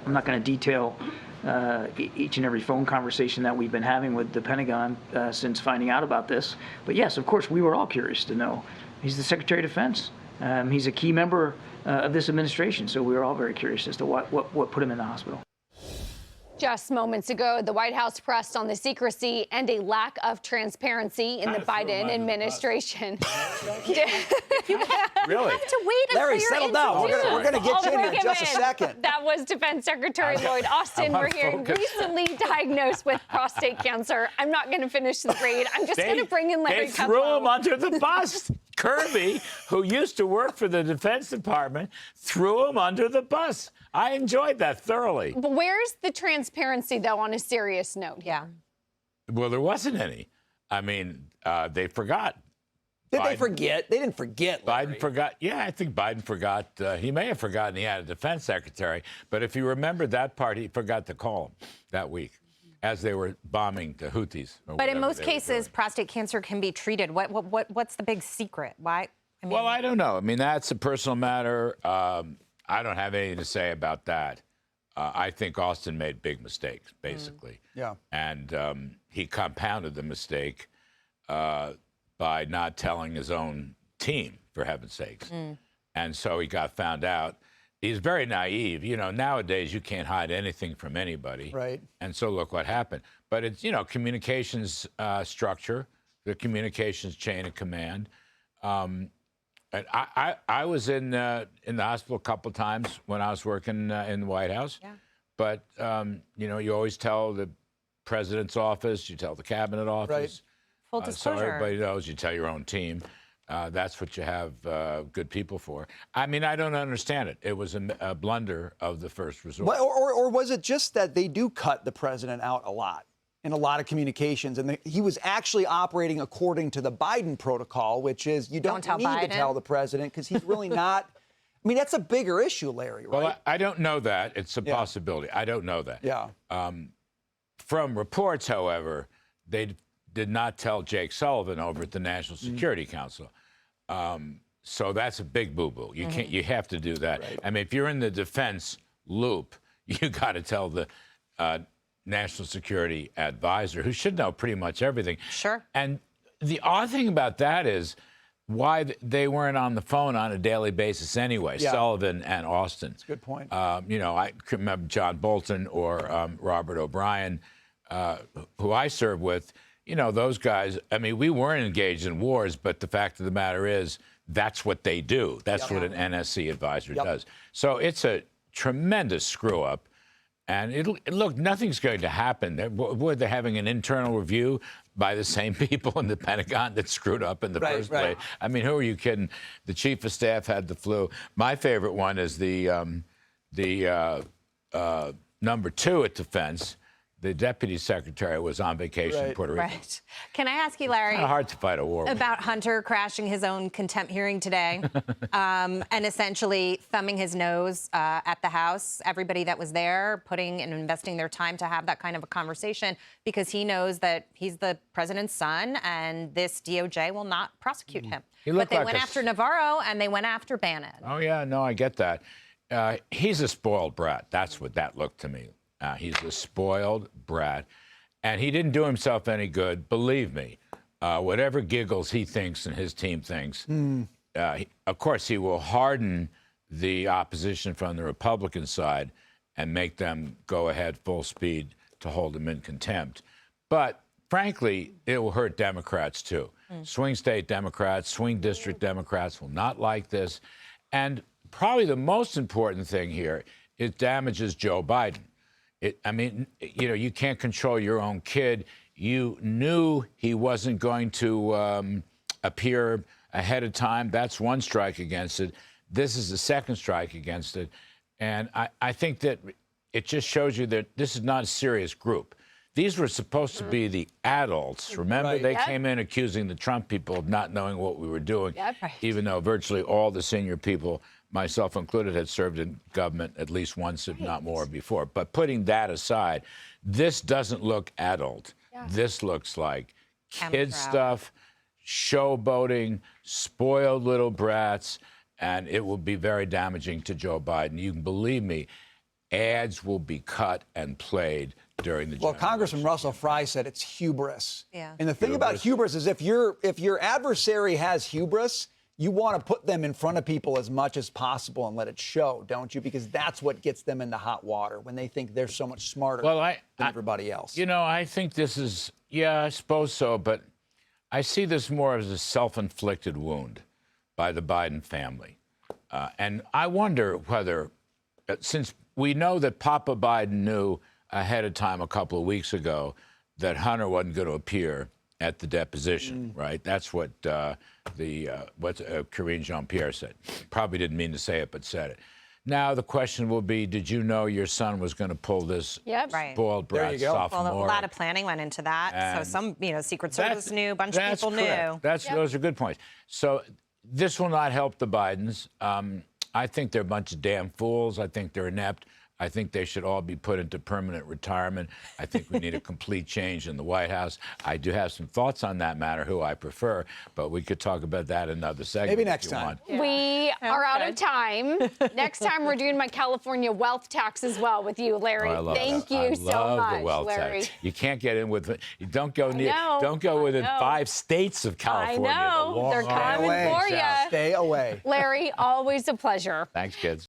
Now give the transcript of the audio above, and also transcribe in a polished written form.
I'm not going to detail each and every phone conversation that we've been having with the Pentagon since finding out about this. But yes, of course, we were all curious to know. He's the Secretary of Defense. He's a key member of this administration, so we were all very curious as to what put him in the hospital. Just moments ago, the White House pressed on the secrecy and a lack of transparency in the Biden administration. Really? You have to wait Larry, settle down. We're going to get you in here in just a second. That was Defense Secretary Lloyd Austin. We're hearing recently diagnosed with prostate cancer. I'm not going to finish the read. I'm just going to bring in Larry Kudlow. They threw him under the bus. Kirby, who used to work for the Defense Department, threw him under the bus. I enjoyed that thoroughly. But where's the transparency, though, on a serious note? Yeah. Well, there wasn't any. I mean, they forgot. Did they forget? They didn't forget, Larry. Biden forgot. Yeah, I think Biden forgot. He may have forgotten he had a defense secretary. But if you remember that part, he forgot to call him that week as they were bombing the Houthis. But in most cases, prostate cancer can be treated. What's the big secret? Why? I mean, well, I don't know. I mean, that's a personal matter. I don't have anything to say about that. I think Austin made big mistakes, basically. Yeah. And he compounded the mistake by not telling his own team, for heaven's sakes. And so he got found out. He's very naive. You know, nowadays you can't hide anything from anybody. Right. And so look what happened. But it's, you know, communications structure, the communications chain of command. And I was in the hospital a couple times when I was working in the White House. Yeah. But, you know, you always tell the president's office, you tell the cabinet office. Right. Full disclosure. So everybody knows, you tell your own team. That's what you have good people for. I mean, I don't understand it. It was a blunder of the first resort. Well, or was it just that they do cut the president out a lot in a lot of communications, and he was actually operating according to the Biden protocol, which is you don't need to tell the president because he's really not. I mean, that's a bigger issue, Larry, right? Well, I don't know that. It's a possibility. I don't know that. Yeah. From reports, however, they did not tell Jake Sullivan over at the National Security Council. So that's a big boo-boo. You can't. You have to do that. Right. I mean, if you're in the defense loop, you got to tell the National Security Advisor, who should know pretty much everything. Sure. And the odd thing about that is why they weren't on the phone on a daily basis anyway, Sullivan and Austin. That's a good point. You know, I can remember John Bolton or Robert O'Brien, who I served with. You know, those guys, I mean, we weren't engaged in wars, but the fact of the matter is that's what they do. That's what an NSC advisor does. So it's a tremendous screw-up. And look, nothing's going to happen. They're having an internal review by the same people in the Pentagon that screwed up in the first place. I mean, who are you kidding? The chief of staff had the flu. My favorite one is the number two at defense. The deputy secretary was on vacation in Puerto Rico. Right. Can I ask you, Larry? Kind of hard to fight a war about Hunter crashing his own contempt hearing today, and essentially thumbing his nose at the House. Everybody that was there putting and investing their time to have that kind of a conversation because he knows that he's the president's son, and this DOJ will not prosecute him. But they went after Navarro and they went after Bannon. Oh yeah, no, I get that. He's a spoiled brat. That's what that looked to me. He's a spoiled brat, and he didn't do himself any good, believe me. Whatever giggles he thinks and his team thinks, of course, he will harden the opposition from the Republican side and make them go ahead full speed to hold him in contempt. But frankly, it will hurt Democrats, too. Swing state Democrats, swing district Democrats will not like this. And probably the most important thing here, it damages Joe Biden. I mean, you know, you can't control your own kid. You knew he wasn't going to appear ahead of time. That's one strike against it. This is the second strike against it. And I think that it just shows you that this is not a serious group. These were supposed to be the adults. Remember, they came in accusing the Trump people of not knowing what we were doing, even though virtually all the senior people, myself included, had served in government at least once, if not more, before. But putting that aside, this doesn't look adult. This looks like kid stuff, showboating, spoiled little brats, and it will be very damaging to Joe Biden. You can believe me. ads will be cut and played during the Well, general Congressman election Russell Fry said it's hubris. Yeah. And the thing about hubris is if your adversary has hubris, you want to put them in front of people as much as possible and let it show, don't you? Because that's what gets them into hot water when they think they're so much smarter than everybody else. You know, I think this is, yeah, I suppose so, but I see this more as a self-inflicted wound by the Biden family. And I wonder whether, since we know that Papa Biden knew ahead of time a couple of weeks ago that Hunter wasn't going to appear at the deposition, right? That's what Karine Jean-Pierre said. Probably didn't mean to say it, but said it. Now the question will be, did you know your son was going to pull this spoiled brat sophomore? Well, a lot of planning went into that. And so some, Secret Service knew, a bunch of people knew. Those are good points. So this will not help the Bidens. I think they're a bunch of damn fools. I think they're inept. I think they should all be put into permanent retirement. I think we need a complete change in the White House. I do have some thoughts on that matter, who I prefer, but we could talk about that in another segment. Maybe next time. Yeah. We are out of time. Next time, we're doing my California wealth tax as well with you, Larry. Thank you so much, the wealth Larry. Tax. You can't get in with it. You don't go near. Don't go within 5 states of California. I know. They're coming for you. Stay away. Larry, always a pleasure. Thanks, kids.